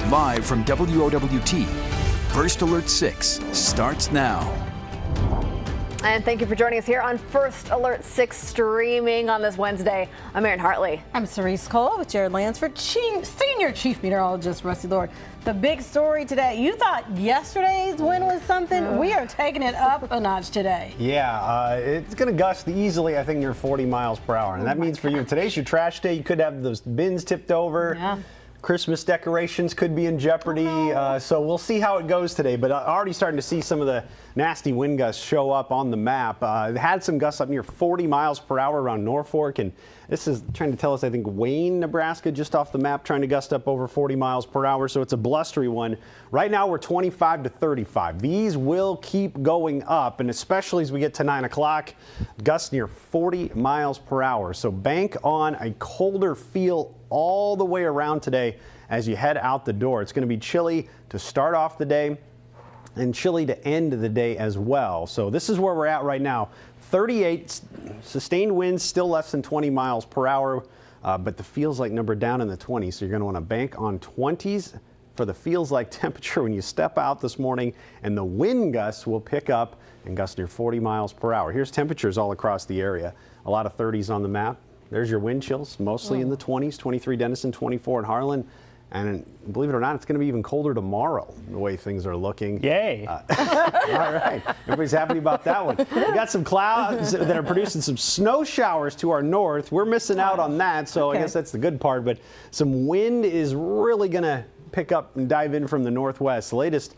Live from WOWT, First Alert 6 starts now. And thank you for joining us here on First Alert 6 streaming on this Wednesday. I'm Erin Hartley. I'm Cerise Cole with Jared Lansford, Senior Chief Meteorologist Rusty Lord. The big story today. You thought yesterday's wind was something? We are taking it up a notch today. Yeah, it's going to gust easily, I think, near 40 miles per hour. And that means for you, today's your trash day. You could have those bins tipped over. Yeah. Christmas decorations could be in jeopardy, so we'll see how it goes today. But already starting to see some of the nasty wind gusts show up on the map. Had some gusts up near 40 miles per hour around Norfolk, and this is trying to tell us, I think, Wayne, Nebraska, just off the map, trying to gust up over 40 miles per hour, so it's a blustery one. Right now, we're 25 to 35. These will keep going up, and especially as we get to 9 o'clock, gusts near 40 miles per hour. So bank on a colder feel all the way around today as you head out the door. It's going to be chilly to start off the day and chilly to end the day as well. So this is where we're at right now. 38 sustained winds, still less than 20 miles per hour, but the feels like number down in the 20s. So you're going to want to bank on 20s for the feels like temperature when you step out this morning, and the wind gusts will pick up and gust near 40 miles per hour. Here's temperatures all across the area. A lot of 30s on the map. There's your wind chills, mostly in the 20s, 23 Denison, 24 in Harlan. And believe it or not, it's going to be even colder tomorrow, the way things are looking. Yay. All right. Everybody's happy about that one. We got some clouds that are producing some snow showers to our north. We're missing out on that, so I guess that's the good part. But some wind is really going to pick up and dive in from the northwest. The latest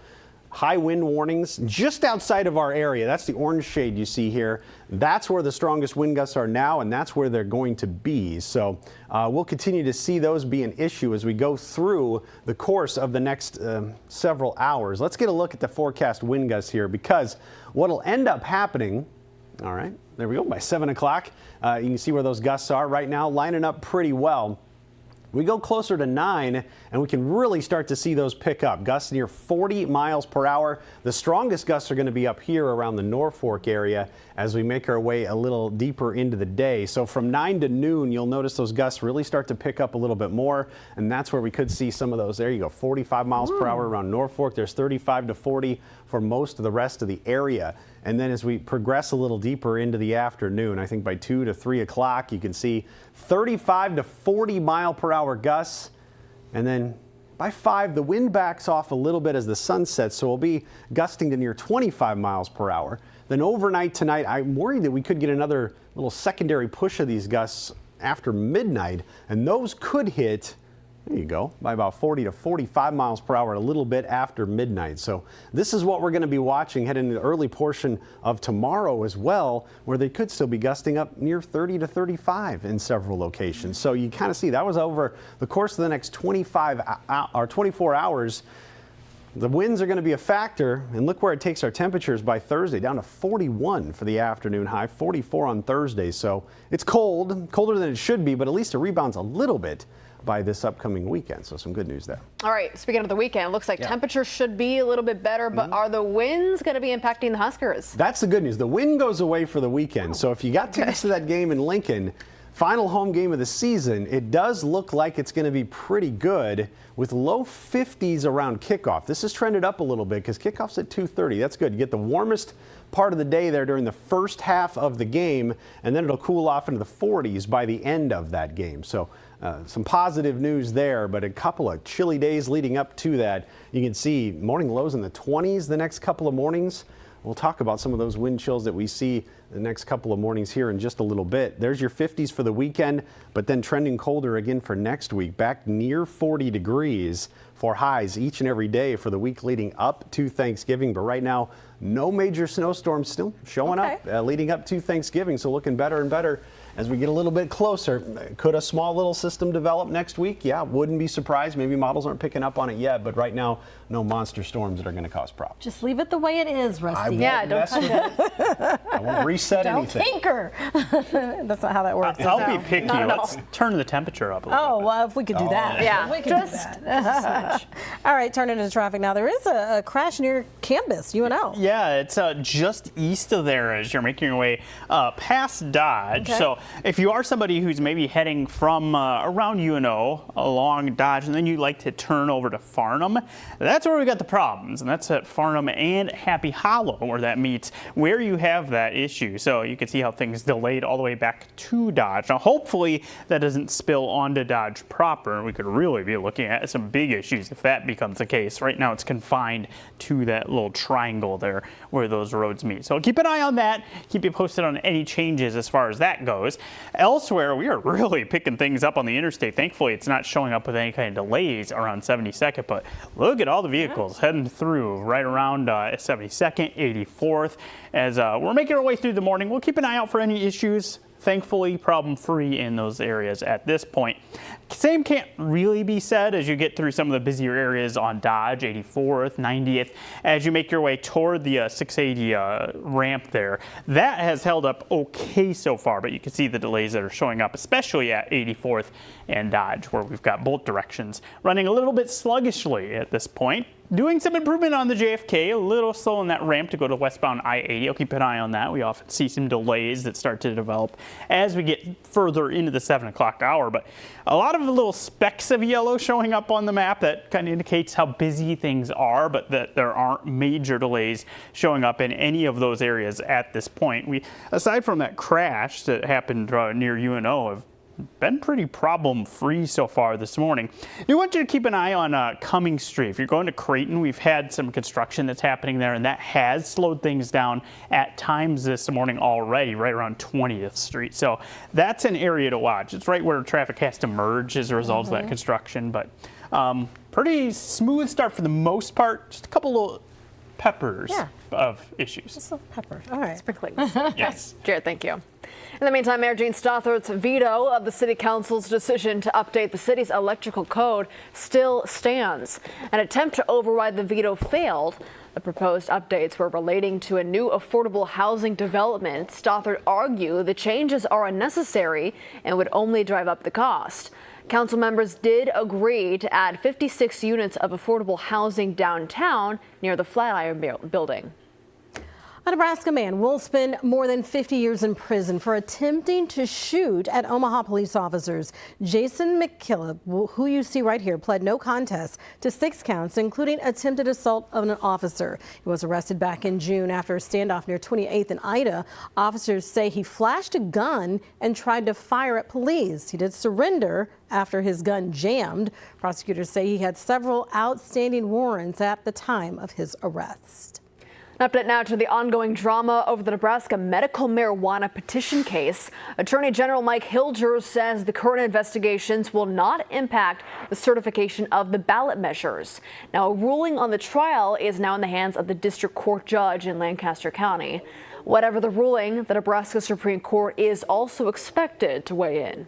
high wind warnings just outside of our area. That's the orange shade you see here. That's where the strongest wind gusts are now, and that's where they're going to be. So we'll continue to see those be an issue as we go through the course of the next several hours. Let's get a look at the forecast wind gusts here, because what'll end up happening, all right, there we go, by 7 o'clock, you can see where those gusts are right now, lining up pretty well. We go closer to 9, and we can really start to see those pick up. Gusts near 40 miles per hour. The strongest gusts are going to be up here around the Norfolk area as we make our way a little deeper into the day. So from 9 to noon, you'll notice those gusts really start to pick up a little bit more, and that's where we could see some of those. There you go, 45 miles per hour around Norfolk. There's 35 to 40 for most of the rest of the area. And then as we progress a little deeper into the afternoon, I think by 2 to 3 o'clock, you can see 35 to 40 mile per hour gusts. And then by 5, the wind backs off a little bit as the sun sets, so we'll be gusting to near 25 miles per hour. Then overnight tonight, I'm worried that we could get another little secondary push of these gusts after midnight, and those could hit, there you go, by about 40 to 45 miles per hour a little bit after midnight. So this is what we're going to be watching heading into the early portion of tomorrow as well, where they could still be gusting up near 30 to 35 in several locations. So you kind of see that was over the course of the next 24 hours. The winds are going to be a factor, and look where it takes our temperatures by Thursday, down to 41 for the afternoon high, 44 on Thursday. So it's cold, colder than it should be, but at least it rebounds a little bit by this upcoming weekend. So some good news there. All right, speaking of the weekend, it looks like temperatures should be a little bit better, but are the winds going to be impacting the Huskers? That's the good news. The wind goes away for the weekend. So if you got tickets to that game in Lincoln, final home game of the season, it does look like it's going to be pretty good with low 50s around kickoff. This has trended up a little bit because kickoff's at 2:30. That's good. You get the warmest part of the day there during the first half of the game, and then it'll cool off into the 40s by the end of that game. So some positive news there, but a couple of chilly days leading up to that. You can see morning lows in the 20s the next couple of mornings. We'll talk about some of those wind chills that we see the next couple of mornings here in just a little bit. There's your 50s for the weekend, but then trending colder again for next week, back near 40 degrees for highs each and every day for the week leading up to Thanksgiving. But right now, no major snowstorms still showing up leading up to Thanksgiving, so looking better and better as we get a little bit closer. Could a small little system develop next week? Yeah, wouldn't be surprised. Maybe models aren't picking up on it yet, but right now, no monster storms that are going to cause problems. Just leave it the way it is, Rusty. Don't touch it. I won't reset anything. Don't tinker. That's not how that works. I'll be picky. Let's turn the temperature up a little bit. Well, if we could do that. Yeah, we could do that. Dodge. All right, turning to traffic now. There is a crash near campus, UNO. Yeah, it's just east of there as you're making your way past Dodge. Okay. So if you are somebody who's maybe heading from around UNO along Dodge and then you like to turn over to Farnham, that's where we got the problems. And that's at Farnham and Happy Hollow where that meets, where you have that issue. So you can see how things delayed all the way back to Dodge. Now, hopefully that doesn't spill onto Dodge proper. We could really be looking at some big issues if that becomes the case. Right now it's confined to that little triangle there where those roads meet. So keep an eye on that. Keep you posted on any changes as far as that goes. Elsewhere, we are really picking things up on the interstate. Thankfully, it's not showing up with any kind of delays around 72nd, but look at all the vehicles heading through right around 72nd, 84th. As we're making our way through the morning, we'll keep an eye out for any issues. Thankfully, problem-free in those areas at this point. Same can't really be said as you get through some of the busier areas on Dodge, 84th, 90th, as you make your way toward the 680 ramp there. That has held up okay so far, but you can see the delays that are showing up, especially at 84th and Dodge, where we've got both directions running a little bit sluggishly at this point. Doing some improvement on the JFK, a little slow on that ramp to go to westbound I-80. I'll keep an eye on that. We often see some delays that start to develop as we get further into the 7 o'clock hour. But a lot of little specks of yellow showing up on the map that kind of indicates how busy things are, but that there aren't major delays showing up in any of those areas at this point. We, aside from that crash that happened near UNO, have been pretty problem-free so far this morning. I do want you to keep an eye on Cummings Street. If you're going to Creighton, we've had some construction that's happening there, and that has slowed things down at times this morning already, right around 20th Street. So that's an area to watch. It's right where traffic has to merge as a result of that construction, but pretty smooth start for the most part. Just a couple little peppers of issues. Just a pepper. All right. Sprinkling. Yes. Jared, thank you. In the meantime, Mayor Jean Stothart's veto of the City Council's decision to update the city's electrical code still stands. An attempt to override the veto failed. The proposed updates were relating to a new affordable housing development. Stothart argued the changes are unnecessary and would only drive up the cost. Council members did agree to add 56 units of affordable housing downtown near the Flatiron building. A Nebraska man will spend more than 50 years in prison for attempting to shoot at Omaha police officers. Jason McKillop, who you see right here, pled no contest to 6 counts, including attempted assault of an officer. He was arrested back in June after a standoff near 28th and Ida. Officers say he flashed a gun and tried to fire at police. He did surrender after his gun jammed. Prosecutors say he had several outstanding warrants at the time of his arrest. Update now to the ongoing drama over the Nebraska medical marijuana petition case. Attorney General Mike Hilger says the current investigations will not impact the certification of the ballot measures. Now, a ruling on the trial is now in the hands of the district court judge in Lancaster County. Whatever the ruling, the Nebraska Supreme Court is also expected to weigh in.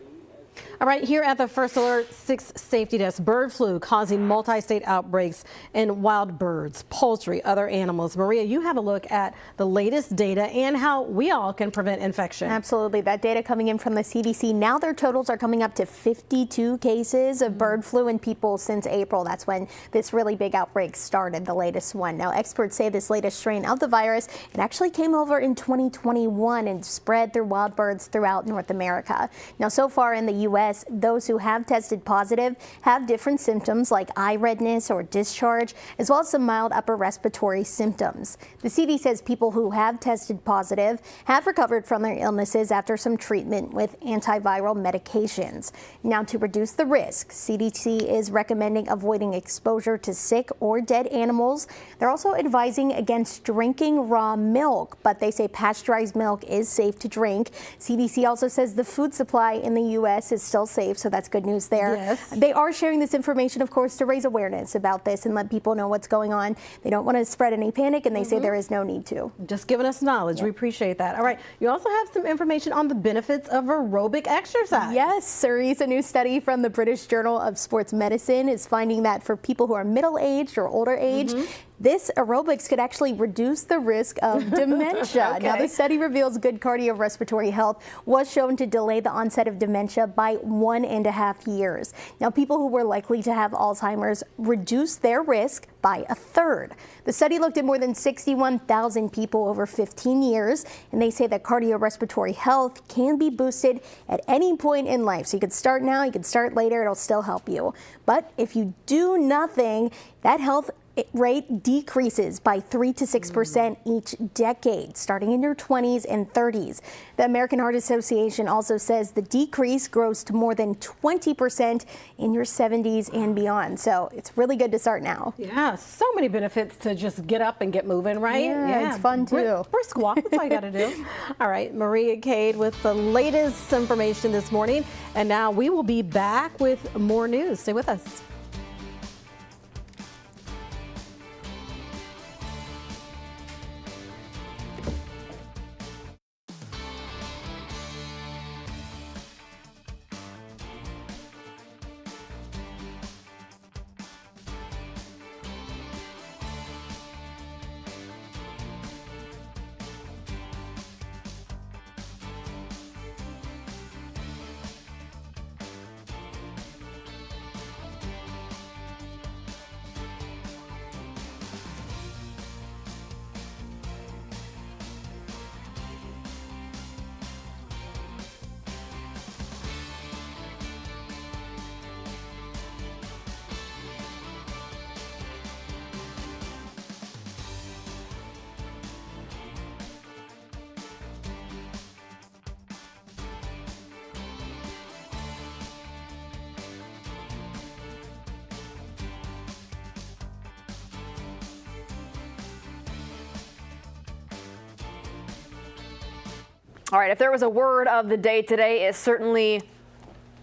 All right, here at the First Alert 6 safety desk, bird flu causing multi-state outbreaks in wild birds, poultry, other animals. Maria, you have a look at the latest data and how we all can prevent infection. Absolutely. That data coming in from the CDC. Now their totals are coming up to 52 cases of bird flu in people since April. That's when this really big outbreak started, the latest one. Now, experts say this latest strain of the virus, it actually came over in 2021 and spread through wild birds throughout North America. Now, so far in the U.S., those who have tested positive have different symptoms like eye redness or discharge, as well as some mild upper respiratory symptoms. The CD says people who have tested positive have recovered from their illnesses after some treatment with antiviral medications. Now, to reduce the risk, CDC is recommending avoiding exposure to sick or dead animals. They're also advising against drinking raw milk, but they say pasteurized milk is safe to drink. CDC also says the food supply in the U.S. is still safe, so that's good news there. Yes. They are sharing this information, of course, to raise awareness about this and let people know what's going on. They don't want to spread any panic, and they say there is no need to. Just giving us knowledge. We appreciate that. All right. You also have some information on the benefits of aerobic exercise. Yes, Cerise, a new study from the British Journal of Sports Medicine is finding that for people who are middle-aged or older age, this aerobics could actually reduce the risk of dementia. Now, the study reveals good cardiorespiratory health was shown to delay the onset of dementia by 1.5 years. Now, people who were likely to have Alzheimer's reduced their risk by 1/3. The study looked at more than 61,000 people over 15 years, and they say that cardiorespiratory health can be boosted at any point in life. So you could start now, you could start later, it'll still help you. But if you do nothing, that health rate decreases by 3 to 6% each decade, starting in your 20s and 30s. The American Heart Association also says the decrease grows to more than 20% in your 70s and beyond. So it's really good to start now. Yeah, so many benefits to just get up and get moving, right? Yeah, it's fun too. Brisk walk, that's all you got to do. All right, Maria Cade with the latest information this morning. And now we will be back with more news. Stay with us. All right, if there was a word of the day today, it's certainly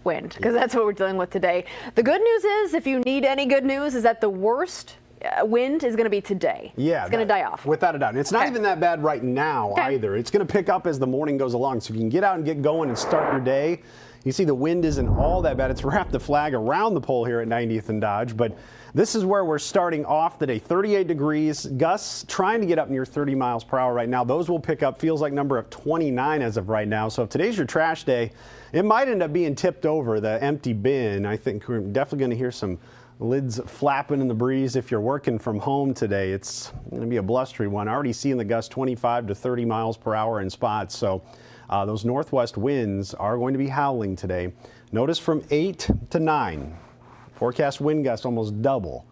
wind, because that's what we're dealing with today. The good news is, if you need any good news, is that the worst wind is going to be today. Yeah, it's going to die off. Without a doubt. It's not even that bad right now either. It's going to pick up as the morning goes along. So if you can get out and get going and start your day, you see the wind isn't all that bad. It's wrapped the flag around the pole here at 90th and Dodge, but this is where we're starting off the day. 38 degrees, gusts trying to get up near 30 miles per hour right now. Those will pick up, feels like number of 29 as of right now. So if today's your trash day, it might end up being tipped over, the empty bin. I think we're definitely going to hear some lids flapping in the breeze if you're working from home today. It's going to be a blustery one. Already seeing the gusts 25 to 30 miles per hour in spots. So those northwest winds are going to be howling today. Notice from 8 to 9. Forecast wind gusts almost double,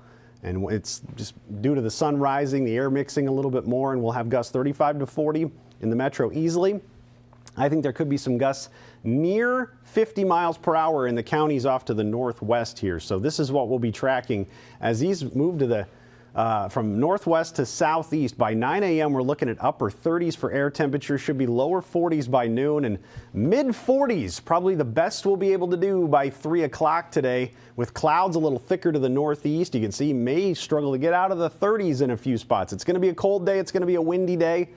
and it's just due to the sun rising, the air mixing a little bit more, and we'll have gusts 35 to 40 in the metro easily. I think there could be some gusts near 50 miles per hour in the counties off to the northwest here. So this is what we'll be tracking as these move to the from northwest to southeast. By 9 a.m. we're looking at upper 30s for air temperature, should be lower 40s by noon, and mid 40s, probably the best we'll be able to do by 3 o'clock today, with clouds a little thicker to the northeast. You can see may struggle to get out of the 30s in a few spots. It's going to be a cold day. It's going to be a windy day,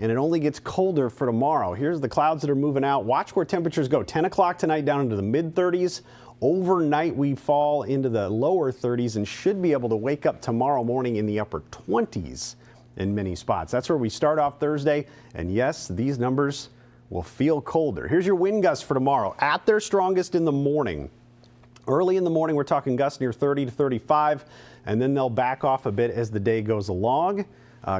and it only gets colder for tomorrow. Here's the clouds that are moving out. Watch where temperatures go. 10 o'clock tonight down into the mid 30s. Overnight, we fall into the lower 30s and should be able to wake up tomorrow morning in the upper 20s in many spots. That's where we start off Thursday. And yes, these numbers will feel colder. Here's your wind gusts for tomorrow. At their strongest in the morning. Early in the morning, we're talking gusts near 30 to 35, and then they'll back off a bit as the day goes along.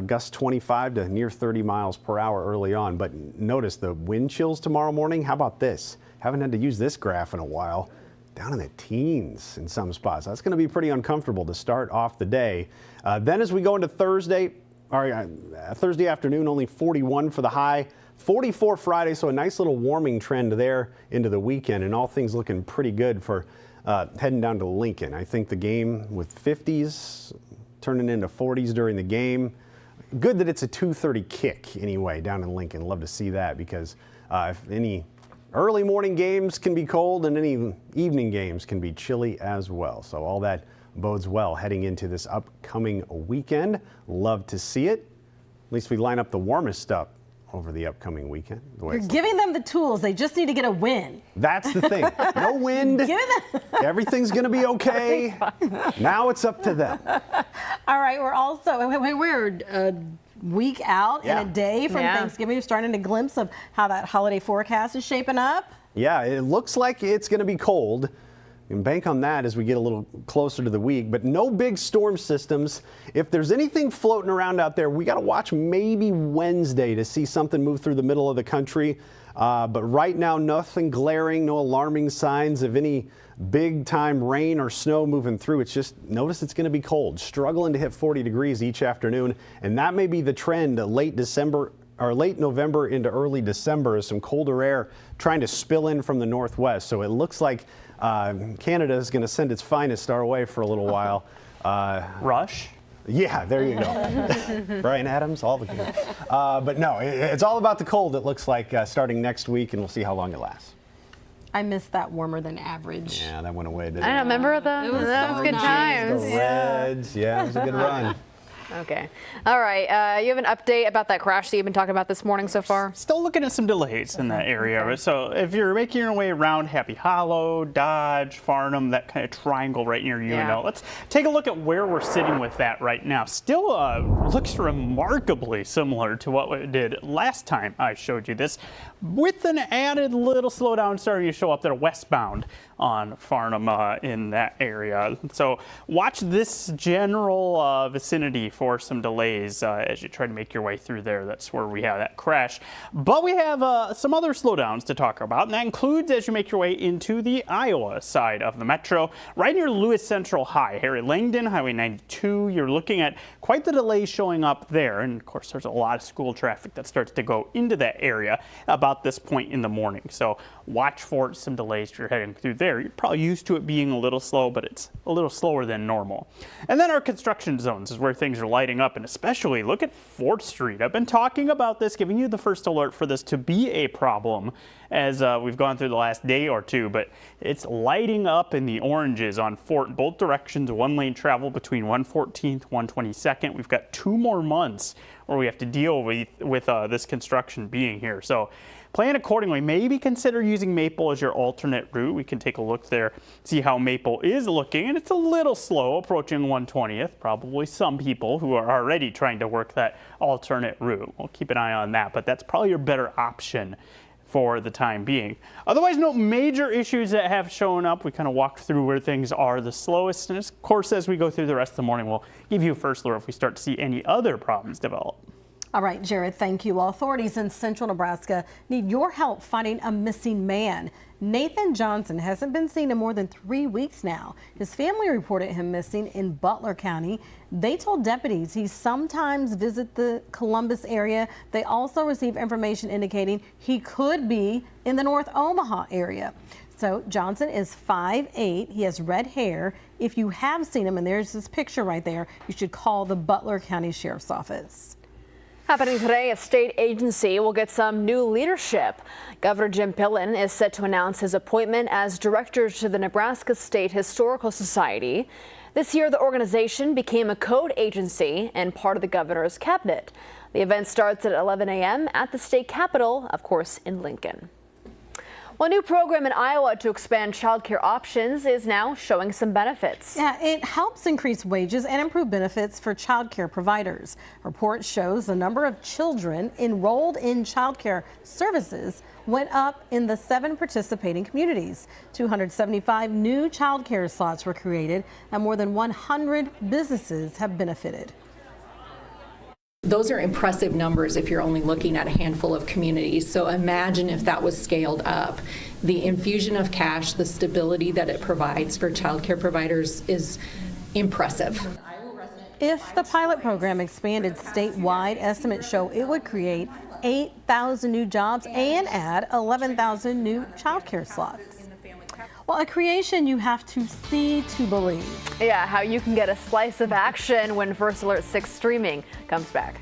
Gusts 25 to near 30 miles per hour early on. But notice the wind chills tomorrow morning. How about this? Haven't had to use this graph in a while. Down in the teens in some spots. That's going to be pretty uncomfortable to start off the day. Then as we go into Thursday afternoon, only 41 for the high, 44 Friday, so a nice little warming trend there into the weekend, and all things looking pretty good for heading down to Lincoln. I think the game with 50s turning into 40s during the game. Good that it's a 2:30 kick anyway down in Lincoln. Love to see that, because if any early morning games can be cold, and any evening games can be chilly as well. So all that bodes well heading into this upcoming weekend. Love to see it. At least we line up the warmest stuff over the upcoming weekend. You're giving them the tools. They just need to get a win. That's the thing. No wind. Everything's going to be okay. Now it's up to them. All right. We're also, we're a week out and a day from Thanksgiving. We're starting to glimpse of how that holiday forecast is shaping up. Yeah, it looks like it's going to be cold. We can bank on that as we get a little closer to the week, but no big storm systems. If there's anything floating around out there, we got to watch maybe Wednesday to see something move through the middle of the country. But right now, nothing glaring, no alarming signs of any big time rain or snow moving through. It's just, notice it's going to be cold, struggling to hit 40 degrees each afternoon. And that may be the trend late November into early December, as some colder air trying to spill in from the northwest. So it looks like Canada is going to send its finest our way for a little while. Rush? Yeah, there you go. Brian Adams, all the good. But no, it's all about the cold, it looks like, starting next week, and we'll see how long it lasts. I missed that warmer than average. Yeah, that went away, didn't it? I don't remember that was good times. The Reds, yeah, it was a good run. Okay. All right. You have an update about that crash that you've been talking about this morning so far? Still looking at some delays in that area. Okay. So if you're making your way around Happy Hollow, Dodge, Farnham, that kind of triangle right near UNO, let's take a look at where we're sitting with that right now. Still looks remarkably similar to what we did last time I showed you this, with an added little slowdown starting to show up there westbound on Farnham in that area. So watch this general vicinity for some delays as you try to make your way through there. That's where we have that crash. But we have some other slowdowns to talk about, and that includes as you make your way into the Iowa side of the metro, right near Lewis Central High, Harry Langdon, Highway 92. You're looking at quite the delay showing up there, and of course there's a lot of school traffic that starts to go into that area about this point in the morning. So watch for some delays if you're heading through there. You're probably used to it being a little slow, but it's a little slower than normal. And then our construction zones is where things are lighting up, and especially look at 4th Street. I've been talking about this, giving you the first alert for this to be a problem as we've gone through the last day or two, but it's lighting up in the oranges on Fort, both directions, one-lane travel between 114th, 122nd. We've got 2 more months where we have to deal with this construction being here. So plan accordingly. Maybe consider using Maple as your alternate route. We can take a look there, see how Maple is looking, and it's a little slow approaching 120th. Probably some people who are already trying to work that alternate route. We'll keep an eye on that, but that's probably your better option for the time being. Otherwise, no major issues that have shown up. We kind of walked through where things are the slowest, and of course, as we go through the rest of the morning, we'll give you a first alert if we start to see any other problems develop. All right, Jared, thank you. Well, authorities in central Nebraska need your help finding a missing man. Nathan Johnson hasn't been seen in more than 3 weeks now. His family reported him missing in Butler County. They told deputies he sometimes visits the Columbus area. They also receive information indicating he could be in the North Omaha area. So Johnson is 5'8". He has red hair. If you have seen him, and there's this picture right there, you should call the Butler County Sheriff's Office. Happening today, a state agency will get some new leadership. Governor Jim Pillen is set to announce his appointment as director to the Nebraska State Historical Society. This year, the organization became a code agency and part of the governor's cabinet. The event starts at 11 a.m. at the state capitol, of course, in Lincoln. Well, a new program in Iowa to expand child care options is now showing some benefits. Yeah, it helps increase wages and improve benefits for child care providers. A report shows the number of children enrolled in child care services went up in the 7 participating communities. 275 new child care slots were created, and more than 100 businesses have benefited. Those are impressive numbers if you're only looking at a handful of communities. So imagine if that was scaled up. The infusion of cash, the stability that it provides for child care providers is impressive. If the pilot program expanded statewide, estimates show it would create 8,000 new jobs and add 11,000 new child care slots. Well, a creation you have to see to believe. Yeah, how you can get a slice of action when First Alert 6 streaming comes back.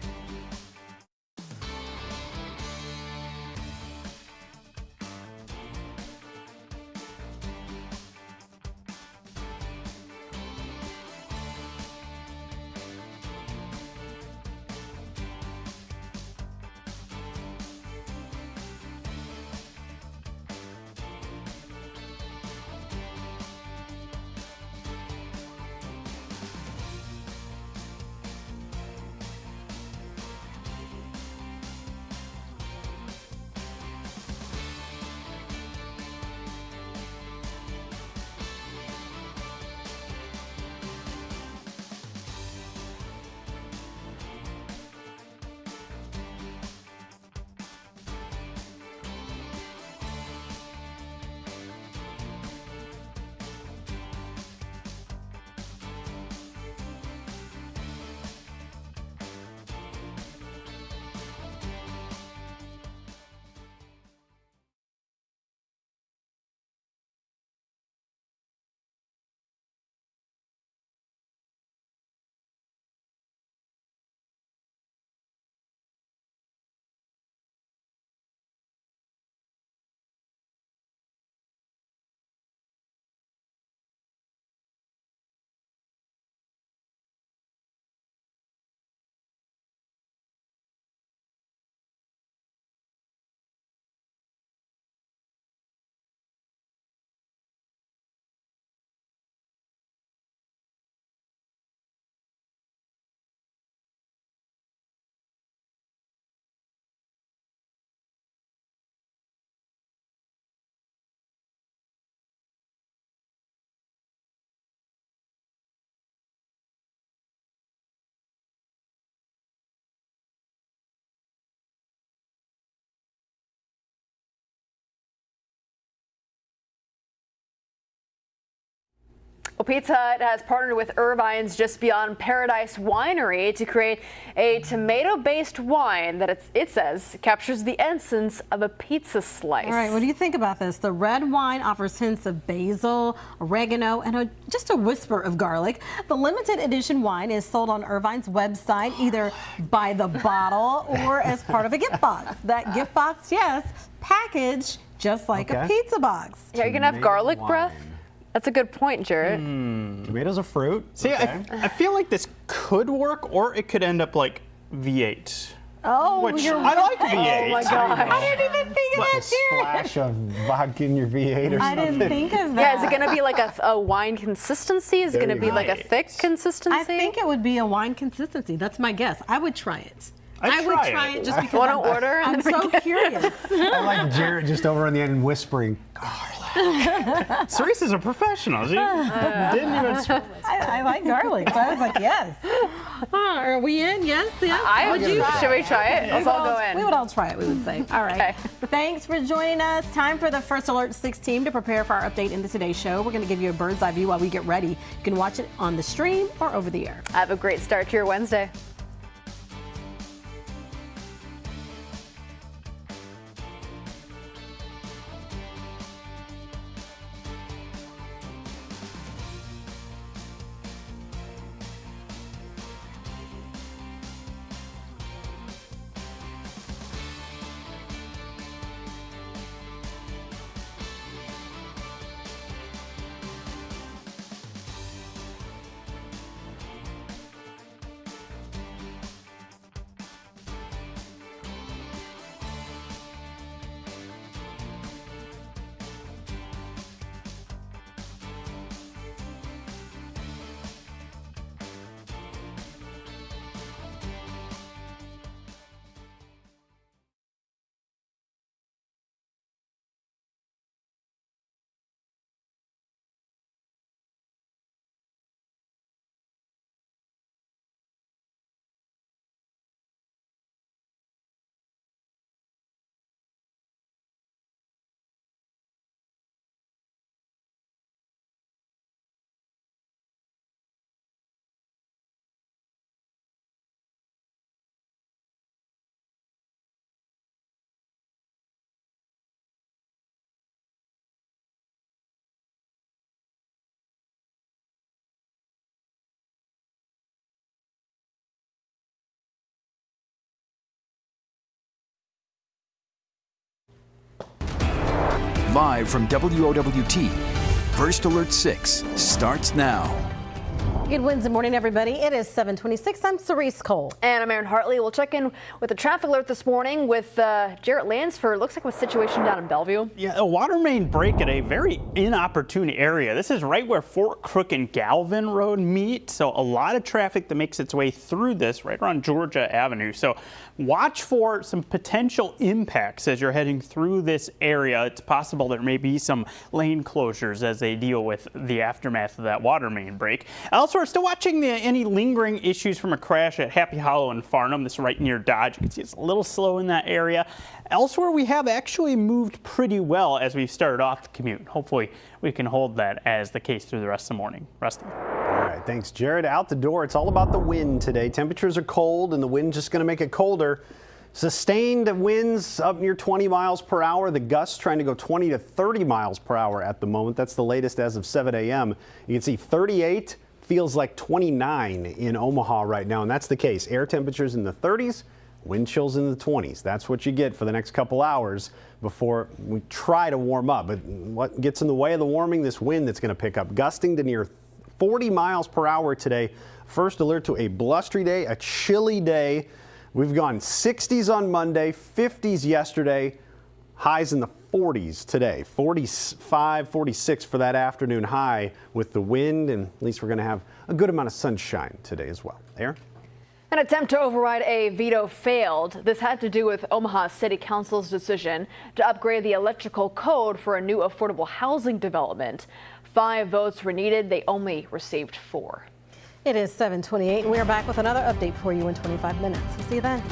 Well, Pizza Hut has partnered with Irvine's Just Beyond Paradise Winery to create a tomato-based wine that it says captures the essence of a pizza slice. All right, what do you think about this? The red wine offers hints of basil, oregano, and just a whisper of garlic. The limited edition wine is sold on Irvine's website either by the bottle or as part of a gift box. That gift box, yes, packaged just like a pizza box. Yeah, you can have garlic breath. That's a good point, Jarrett. Tomatoes a fruit. See, I feel like this could work, or it could end up like V8. Oh, which I like V8. Oh my God. I didn't even think of A that, Jared. splash of vodka in your V8 or I something. didn't think of that. Yeah, is it going to be like a wine consistency? Is it going to be like a thick consistency? I think it would be a wine consistency. That's my guess. I would try it. I'd would try try it. it just because Want to order? I'm so curious. I like Jared just over on the end whispering. Cerise is a professional. She didn't even. I like garlic, so I was like, yes. Are we in? Yes, yes. Would you? Should we try it? Let's all go in. We would all try it, we would say. All right. Okay. Thanks for joining us. Time for the First Alert 6 team to prepare for our update into today's show. We're going to give you a bird's eye view while we get ready. You can watch it on the stream or over the air. Have a great start to your Wednesday. Live from WOWT, First Alert 6 starts now. Good Wednesday morning, everybody. It is 7:26. I'm Cerise Cole. And I'm Erin Hartley. We'll check in with a traffic alert this morning with Jarrett Lansford. Looks like a situation down in Bellevue. Yeah, a water main break at a very inopportune area. This is right where Fort Crook and Galvin Road meet. So a lot of traffic that makes its way through this right around Georgia Avenue. So watch for some potential impacts as you're heading through this area. It's possible there may be some lane closures as they deal with the aftermath of that water main break. Elsewhere, still watching any lingering issues from a crash at Happy Hollow and Farnham. This is right near Dodge. You can see it's a little slow in that area. Elsewhere, we have actually moved pretty well as we've started off the commute. Hopefully, we can hold that as the case through the rest of the morning. Rusty. All right, thanks, Jared. Out the door, it's all about the wind today. Temperatures are cold, and the wind's just going to make it colder. Sustained winds up near 20 miles per hour. The gusts trying to go 20 to 30 miles per hour at the moment. That's the latest as of 7 a.m. You can see 38 feels like 29 in Omaha right now, and that's the case. Air temperatures in the 30s, wind chills in the 20s. That's what you get for the next couple hours before we try to warm up. But what gets in the way of the warming? This wind that's going to pick up, gusting to near 40 miles per hour today. First alert to a blustery day, a chilly day. We've gone 60s on Monday, 50s yesterday, highs in the 40s today, 45, 46 for that afternoon high with the wind, and at least we're going to have a good amount of sunshine today as well. Aaron? An attempt to override a veto failed. This had to do with Omaha City Council's decision to upgrade the electrical code for a new affordable housing development. 5 votes were needed. They only received 4. It is 7:28, and we are back with another update for you in 25 minutes. We'll see you then.